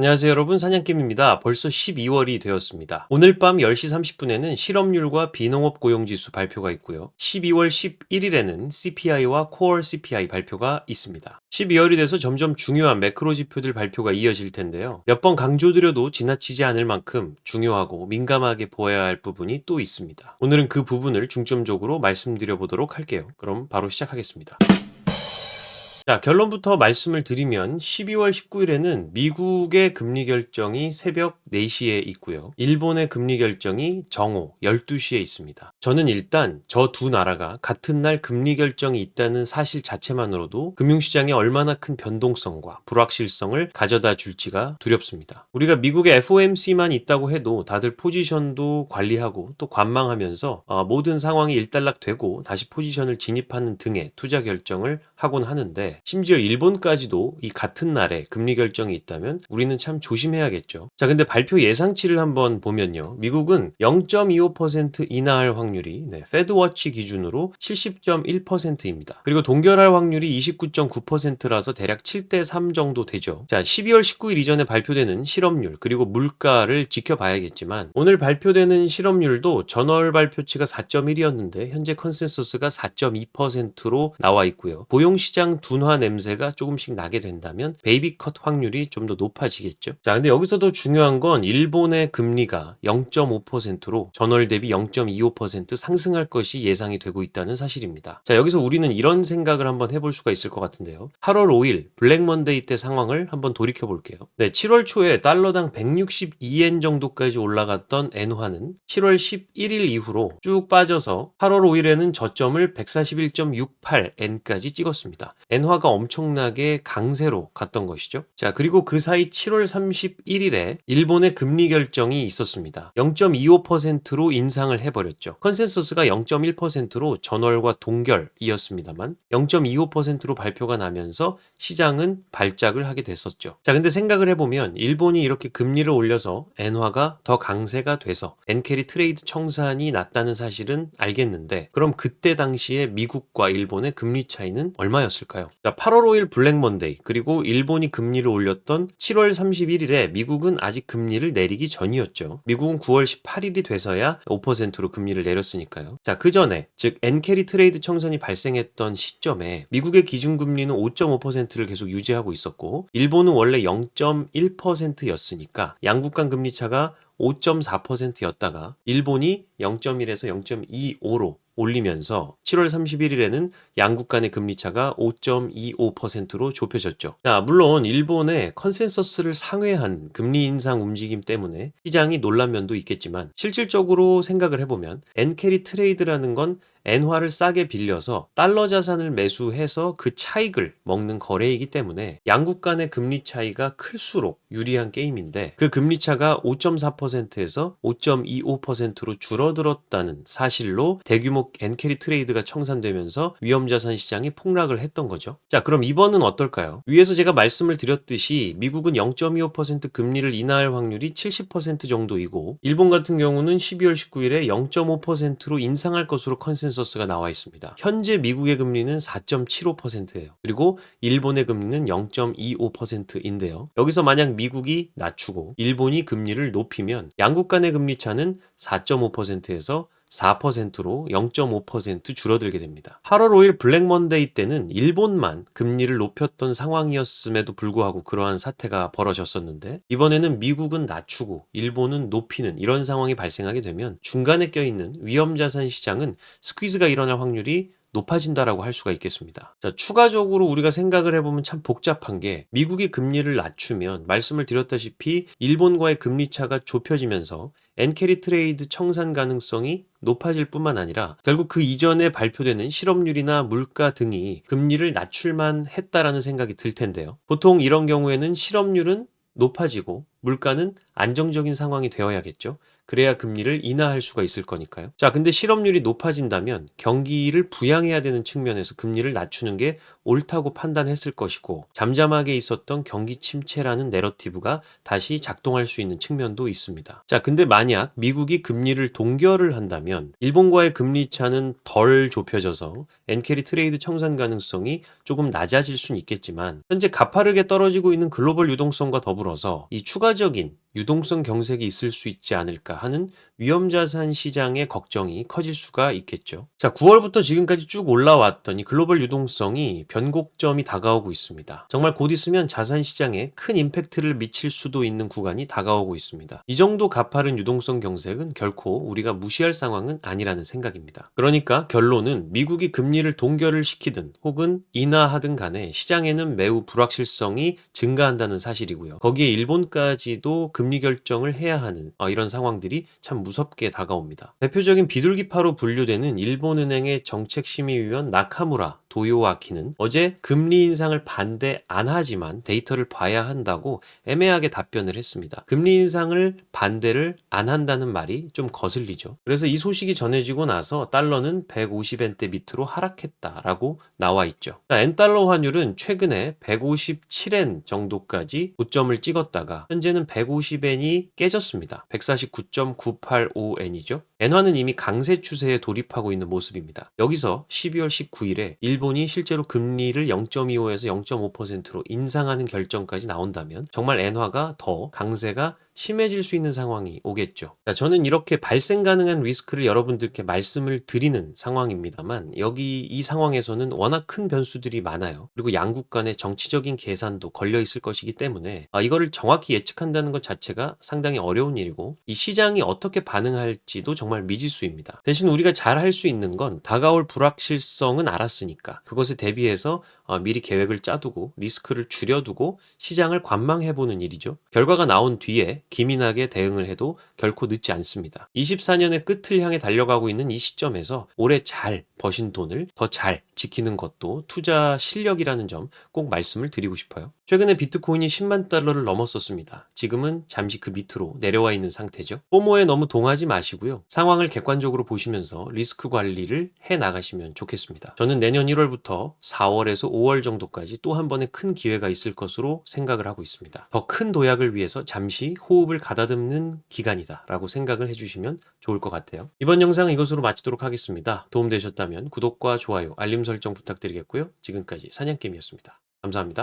안녕하세요 여러분, 사냥김입니다. 벌써 12월이 되었습니다. 오늘 밤 10시 30분에는 실업률과 비농업 고용지수 발표가 있고요. 12월 11일에는 CPI와 Core CPI 발표가 있습니다. 12월이 돼서 점점 중요한 매크로 지표들 발표가 이어질 텐데요. 몇 번 강조드려도 지나치지 않을 만큼 중요하고 민감하게 보아야 할 부분이 또 있습니다. 오늘은 그 부분을 중점적으로 말씀드려 보도록 할게요. 그럼 바로 시작하겠습니다. 자, 결론부터 말씀을 드리면 12월 19일에는 미국의 금리 결정이 새벽 4시에 있고요. 일본의 금리 결정이 정오 12시에 있습니다. 저는 일단 저 두 나라가 같은 날 금리 결정이 있다는 사실 자체만으로도 금융시장에 얼마나 큰 변동성과 불확실성을 가져다 줄지가 두렵습니다. 우리가 미국의 FOMC만 있다고 해도 다들 포지션도 관리하고 또 관망하면서 모든 상황이 일단락되고 다시 포지션을 진입하는 등의 투자 결정을 하곤 하는데, 심지어 일본까지도 이 같은 날에 금리 결정이 있다면 우리는 참 조심해야겠죠. 자, 근데 발표 예상치를 한번 보면요. 미국은 0.25% 인하할 확률이 페드워치 기준으로 70.1%입니다. 그리고 동결할 확률이 29.9%라서 대략 7대 3 정도 되죠. 자, 12월 19일 이전에 발표되는 실업률 그리고 물가를 지켜봐야겠지만, 오늘 발표되는 실업률도 전월 발표치가 4.1이었는데 현재 컨센서스가 4.2%로 나와 있고요. 고용시장 둔화 냄새가 조금씩 나게 된다면 베이비 컷 확률이 좀 더 높아지겠죠. 자, 근데 여기서 더 중요한 건 일본의 금리가 0.5%로 전월 대비 0.25% 상승할 것이 예상이 되고 있다는 사실입니다. 자, 여기서 우리는 이런 생각을 한번 해볼 수가 있을 것 같은데요. 8월 5일 블랙 먼데이 때 상황을 한번 돌이켜 볼게요. 7월 초에 달러당 162엔 정도까지 올라갔던 엔화는 7월 11일 이후로 쭉 빠져서 8월 5일에는 저점을 141.68엔까지 찍었습니다. 엔화가 엄청나게 강세로 갔던 것이죠. 자, 그리고 그 사이 7월 31일에 일본의 금리 결정이 있었습니다. 0.25%로 인상을 해버렸죠. 컨센서스가 0.1%로 전월과 동결이었습니다만 0.25%로 발표가 나면서 시장은 발작을 하게 됐었죠. 자, 근데 생각을 해보면 일본이 이렇게 금리를 올려서 엔화가 더 강세가 돼서 엔캐리 트레이드 청산이 났다는 사실은 알겠는데, 그럼 그때 당시에 미국과 일본의 금리 차이는 얼마였을까요? 자, 8월 5일 블랙 먼데이 그리고 일본이 금리를 올렸던 7월 31일에 미국은 아직 금리를 내리기 전이었죠. 미국은 9월 18일이 돼서야 5%로 금리를 내렸으니까요. 자, 그 전에 즉 엔캐리 트레이드 청산이 발생했던 시점에 미국의 기준금리는 5.5%를 계속 유지하고 있었고 일본은 원래 0.1%였으니까 양국 간 금리 차가 5.4%였다가 일본이 0.1에서 0.25로 올리면서 7월 31일에는 양국 간의 금리 차가 5.25%로 좁혀졌죠. 자, 물론 일본의 컨센서스를 상회한 금리 인상 움직임 때문에 시장이 놀란 면도 있겠지만, 실질적으로 생각을 해보면 엔캐리 트레이드라는 건 엔화를 싸게 빌려서 달러 자산을 매수해서 그 차익을 먹는 거래이기 때문에 양국 간의 금리 차이가 클수록 유리한 게임인데, 그 금리 차가 5.4%에서 5.25%로 줄어들었다는 사실로 대규모 엔캐리 트레이드가 청산되면서 위험자산 시장이 폭락을 했던 거죠. 자, 그럼 이번은 어떨까요? 위에서 제가 말씀을 드렸듯이 미국은 0.25% 금리를 인하할 확률이 70% 정도이고 일본 같은 경우는 12월 19일에 0.5%로 인상할 것으로 컨센서스가 나와 있습니다. 현재 미국의 금리는 4.75%예요. 그리고 일본의 금리는 0.25%인데요. 여기서 만약 미국이 낮추고 일본이 금리를 높이면 양국 간의 금리 차는 4.5%에서 4%로 0.5% 줄어들게 됩니다. 8월 5일 블랙 먼데이 때는 일본만 금리를 높였던 상황이었음에도 불구하고 그러한 사태가 벌어졌었는데, 이번에는 미국은 낮추고 일본은 높이는 이런 상황이 발생하게 되면 중간에 껴있는 위험자산 시장은 스퀴즈가 일어날 확률이 높아진다라고 할 수가 있겠습니다. 자, 추가적으로 우리가 생각을 해보면 참 복잡한 게, 미국이 금리를 낮추면 말씀을 드렸다시피 일본과의 금리 차가 좁혀지면서 엔캐리 트레이드 청산 가능성이 높아질 뿐만 아니라 결국 그 이전에 발표되는 실업률이나 물가 등이 금리를 낮출만 했다라는 생각이 들 텐데요. 보통 이런 경우에는 실업률은 높아지고 물가는 안정적인 상황이 되어야겠죠. 그래야 금리를 인하할 수가 있을 거니까요. 자, 근데 실업률이 높아진다면 경기를 부양해야 되는 측면에서 금리를 낮추는 게 옳다고 판단했을 것이고, 잠잠하게 있었던 경기 침체라는 내러티브가 다시 작동할 수 있는 측면도 있습니다. 자, 근데 만약 미국이 금리를 동결을 한다면 일본과의 금리 차는 덜 좁혀져서 엔캐리 트레이드 청산 가능성이 조금 낮아질 수는 있겠지만, 현재 가파르게 떨어지고 있는 글로벌 유동성과 더불어서 이 추가적인 유동성 경색이 있을 수 있지 않을까 하는 위험자산 시장의 걱정이 커질 수가 있겠죠. 자, 9월부터 지금까지 쭉 올라왔던 이 글로벌 유동성이 변곡점이 다가오고 있습니다. 정말 곧 있으면 자산 시장에 큰 임팩트를 미칠 수도 있는 구간이 다가오고 있습니다. 이 정도 가파른 유동성 경색은 결코 우리가 무시할 상황은 아니라는 생각입니다. 그러니까 결론은 미국이 금리를 동결을 시키든 혹은 인하하든 간에 시장에는 매우 불확실성이 증가한다는 사실이고요. 거기에 일본까지도 금리 결정을 해야 하는 이런 상황들이 참 무섭게 다가옵니다. 대표적인 비둘기파로 분류되는 일본은행의 정책심의위원 나카무라 도요아키는 어제 금리 인상을 반대 안 하지만 데이터를 봐야 한다고 애매하게 답변을 했습니다. 금리 인상을 반대를 안 한다는 말이 좀 거슬리죠. 그래서 이 소식이 전해지고 나서 달러는 150엔대 밑으로 하락했다라고 나와 있죠. 엔달러 환율은 최근에 157엔 정도까지 고점을 찍었다가 현재는 150엔이 깨졌습니다. 149.985엔이죠. 엔화는 이미 강세 추세에 돌입하고 있는 모습입니다. 여기서 12월 19일에 일본이 실제로 금리를 0.25에서 0.5%로 인상하는 결정까지 나온다면 정말 엔화가 더 강세가 심해질 수 있는 상황이 오겠죠. 자, 저는 이렇게 발생 가능한 리스크를 여러분들께 말씀을 드리는 상황입니다만, 여기 이 상황에서는 워낙 큰 변수들이 많아요. 그리고 양국 간의 정치적인 계산도 걸려 있을 것이기 때문에 이거를 정확히 예측한다는 것 자체가 상당히 어려운 일이고, 이 시장이 어떻게 반응할지도 정말 미지수입니다. 대신 우리가 잘 할 수 있는 건 다가올 불확실성은 알았으니까 그것에 대비해서 미리 계획을 짜두고 리스크를 줄여두고 시장을 관망해보는 일이죠. 결과가 나온 뒤에 기민하게 대응을 해도 결코 늦지 않습니다. 24년의 끝을 향해 달려가고 있는 이 시점에서 올해 잘 버신 돈을 더 잘 지키는 것도 투자 실력이라는 점 꼭 말씀을 드리고 싶어요. 최근에 비트코인이 10만 달러를 넘었었습니다. 지금은 잠시 그 밑으로 내려와 있는 상태죠. 포모에 너무 동하지 마시고요. 상황을 객관적으로 보시면서 리스크 관리를 해 나가시면 좋겠습니다. 저는 내년 1월부터 4월에서 5월 정도까지 또 한 번의 큰 기회가 있을 것으로 생각을 하고 있습니다. 더 큰 도약을 위해서 잠시 호흡을 가다듬는 기간이다 라고 생각을 해주시면 좋을 것 같아요. 이번 영상은 이것으로 마치도록 하겠습니다. 도움되셨다면 구독과 좋아요, 알림 설정 부탁드리겠고요. 지금까지 사냥개미였습니다. 감사합니다.